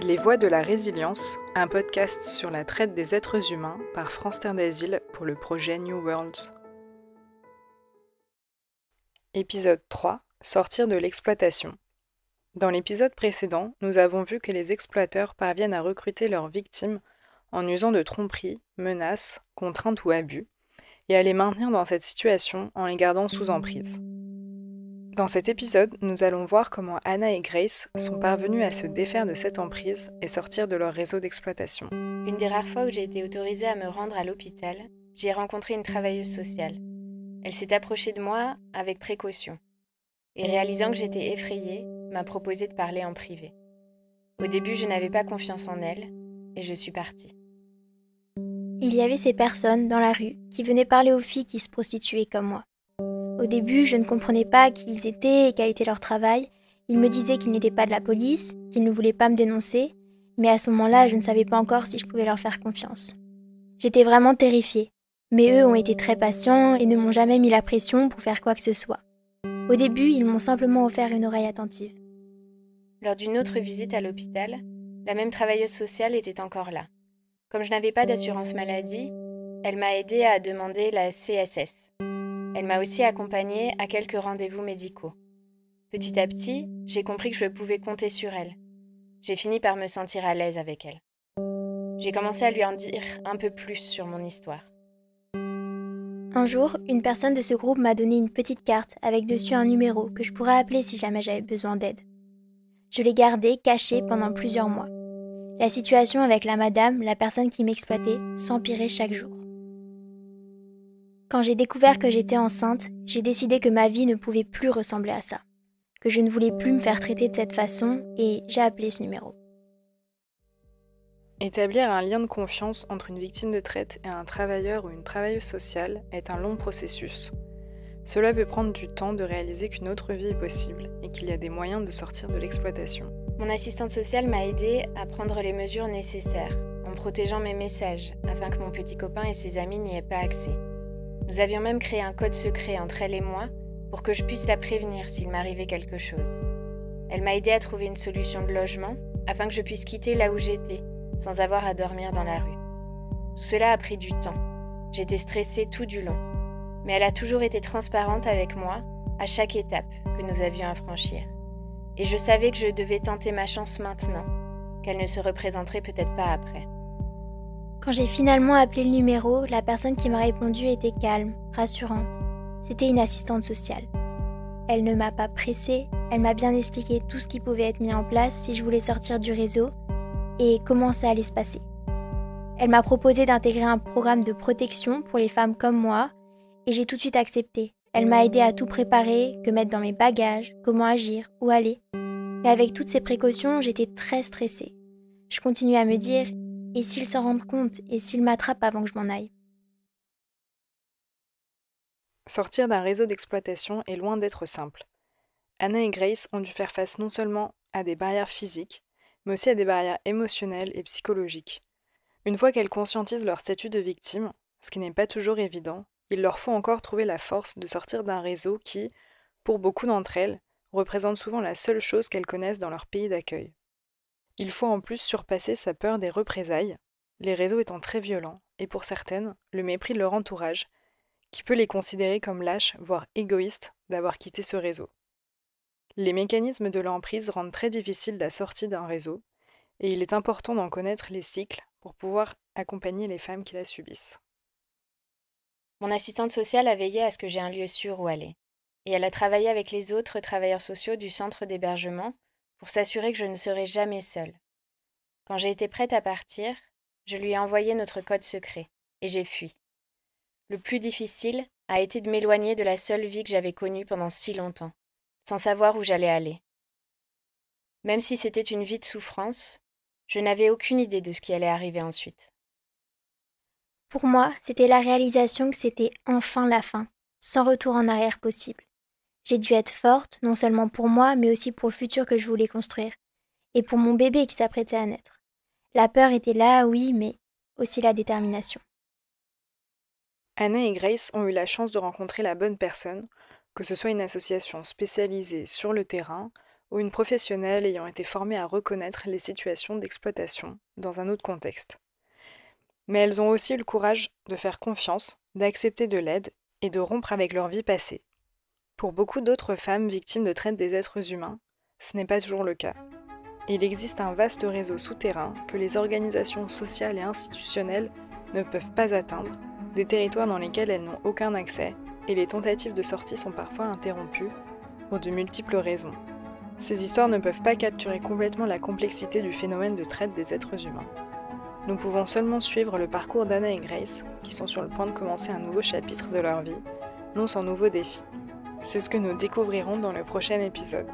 Les Voix de la Résilience, un podcast sur la traite des êtres humains par France Terre d'Asile pour le projet New Worlds. Épisode 3. Sortir de l'exploitation. Dans l'épisode précédent, nous avons vu que les exploiteurs parviennent à recruter leurs victimes en usant de tromperies, menaces, contraintes ou abus, et à les maintenir dans cette situation en les gardant sous emprise. Dans cet épisode, nous allons voir comment Anna et Grace sont parvenues à se défaire de cette emprise et sortir de leur réseau d'exploitation. Une des rares fois où j'ai été autorisée à me rendre à l'hôpital, j'ai rencontré une travailleuse sociale. Elle s'est approchée de moi avec précaution et, réalisant que j'étais effrayée, m'a proposé de parler en privé. Au début, je n'avais pas confiance en elle et je suis partie. Il y avait ces personnes dans la rue qui venaient parler aux filles qui se prostituaient comme moi. Au début, je ne comprenais pas qui ils étaient et quel était leur travail. Ils me disaient qu'ils n'étaient pas de la police, qu'ils ne voulaient pas me dénoncer, mais à ce moment-là, je ne savais pas encore si je pouvais leur faire confiance. J'étais vraiment terrifiée, mais eux ont été très patients et ne m'ont jamais mis la pression pour faire quoi que ce soit. Au début, ils m'ont simplement offert une oreille attentive. Lors d'une autre visite à l'hôpital, la même travailleuse sociale était encore là. Comme je n'avais pas d'assurance maladie, elle m'a aidée à demander la CSS. Elle m'a aussi accompagnée à quelques rendez-vous médicaux. Petit à petit, j'ai compris que je pouvais compter sur elle. J'ai fini par me sentir à l'aise avec elle. J'ai commencé à lui en dire un peu plus sur mon histoire. Un jour, une personne de ce groupe m'a donné une petite carte avec dessus un numéro que je pourrais appeler si jamais j'avais besoin d'aide. Je l'ai gardé caché pendant plusieurs mois. La situation avec la madame, la personne qui m'exploitait, s'empirait chaque jour. Quand j'ai découvert que j'étais enceinte, j'ai décidé que ma vie ne pouvait plus ressembler à ça, que je ne voulais plus me faire traiter de cette façon et j'ai appelé ce numéro. Établir un lien de confiance entre une victime de traite et un travailleur ou une travailleuse sociale est un long processus. Cela peut prendre du temps de réaliser qu'une autre vie est possible et qu'il y a des moyens de sortir de l'exploitation. Mon assistante sociale m'a aidée à prendre les mesures nécessaires, en protégeant mes messages, afin que mon petit copain et ses amis n'y aient pas accès. Nous avions même créé un code secret entre elle et moi pour que je puisse la prévenir s'il m'arrivait quelque chose. Elle m'a aidée à trouver une solution de logement afin que je puisse quitter là où j'étais, sans avoir à dormir dans la rue. Tout cela a pris du temps. J'étais stressée tout du long. Mais elle a toujours été transparente avec moi à chaque étape que nous avions à franchir. Et je savais que je devais tenter ma chance maintenant, qu'elle ne se représenterait peut-être pas après. Quand j'ai finalement appelé le numéro, la personne qui m'a répondu était calme, rassurante. C'était une assistante sociale. Elle ne m'a pas pressée, elle m'a bien expliqué tout ce qui pouvait être mis en place si je voulais sortir du réseau et comment ça allait se passer. Elle m'a proposé d'intégrer un programme de protection pour les femmes comme moi et j'ai tout de suite accepté. Elle m'a aidé à tout préparer, que mettre dans mes bagages, comment agir, où aller. Et avec toutes ces précautions, j'étais très stressée. Je continuais à me dire « et s'ils s'en rendent compte et s'ils m'attrapent avant que je m'en aille ?» Sortir d'un réseau d'exploitation est loin d'être simple. Anna et Grace ont dû faire face non seulement à des barrières physiques, mais aussi à des barrières émotionnelles et psychologiques. Une fois qu'elles conscientisent leur statut de victime, ce qui n'est pas toujours évident, il leur faut encore trouver la force de sortir d'un réseau qui, pour beaucoup d'entre elles, représente souvent la seule chose qu'elles connaissent dans leur pays d'accueil. Il faut en plus surpasser sa peur des représailles, les réseaux étant très violents, et pour certaines, le mépris de leur entourage, qui peut les considérer comme lâches, voire égoïstes, d'avoir quitté ce réseau. Les mécanismes de l'emprise rendent très difficile la sortie d'un réseau, et il est important d'en connaître les cycles pour pouvoir accompagner les femmes qui la subissent. Mon assistante sociale a veillé à ce que j'ai un lieu sûr où aller, et elle a travaillé avec les autres travailleurs sociaux du centre d'hébergement pour s'assurer que je ne serais jamais seule. Quand j'ai été prête à partir, je lui ai envoyé notre code secret, et j'ai fui. Le plus difficile a été de m'éloigner de la seule vie que j'avais connue pendant si longtemps, sans savoir où j'allais aller. Même si c'était une vie de souffrance, je n'avais aucune idée de ce qui allait arriver ensuite. Pour moi, c'était la réalisation que c'était enfin la fin, sans retour en arrière possible. J'ai dû être forte, non seulement pour moi, mais aussi pour le futur que je voulais construire, et pour mon bébé qui s'apprêtait à naître. La peur était là, oui, mais aussi la détermination. Anna et Grace ont eu la chance de rencontrer la bonne personne, que ce soit une association spécialisée sur le terrain ou une professionnelle ayant été formée à reconnaître les situations d'exploitation dans un autre contexte. Mais elles ont aussi eu le courage de faire confiance, d'accepter de l'aide et de rompre avec leur vie passée. Pour beaucoup d'autres femmes victimes de traite des êtres humains, ce n'est pas toujours le cas. Il existe un vaste réseau souterrain que les organisations sociales et institutionnelles ne peuvent pas atteindre, des territoires dans lesquels elles n'ont aucun accès, et les tentatives de sortie sont parfois interrompues pour de multiples raisons. Ces histoires ne peuvent pas capturer complètement la complexité du phénomène de traite des êtres humains. Nous pouvons seulement suivre le parcours d'Anna et Grace, qui sont sur le point de commencer un nouveau chapitre de leur vie, non sans nouveaux défis. C'est ce que nous découvrirons dans le prochain épisode.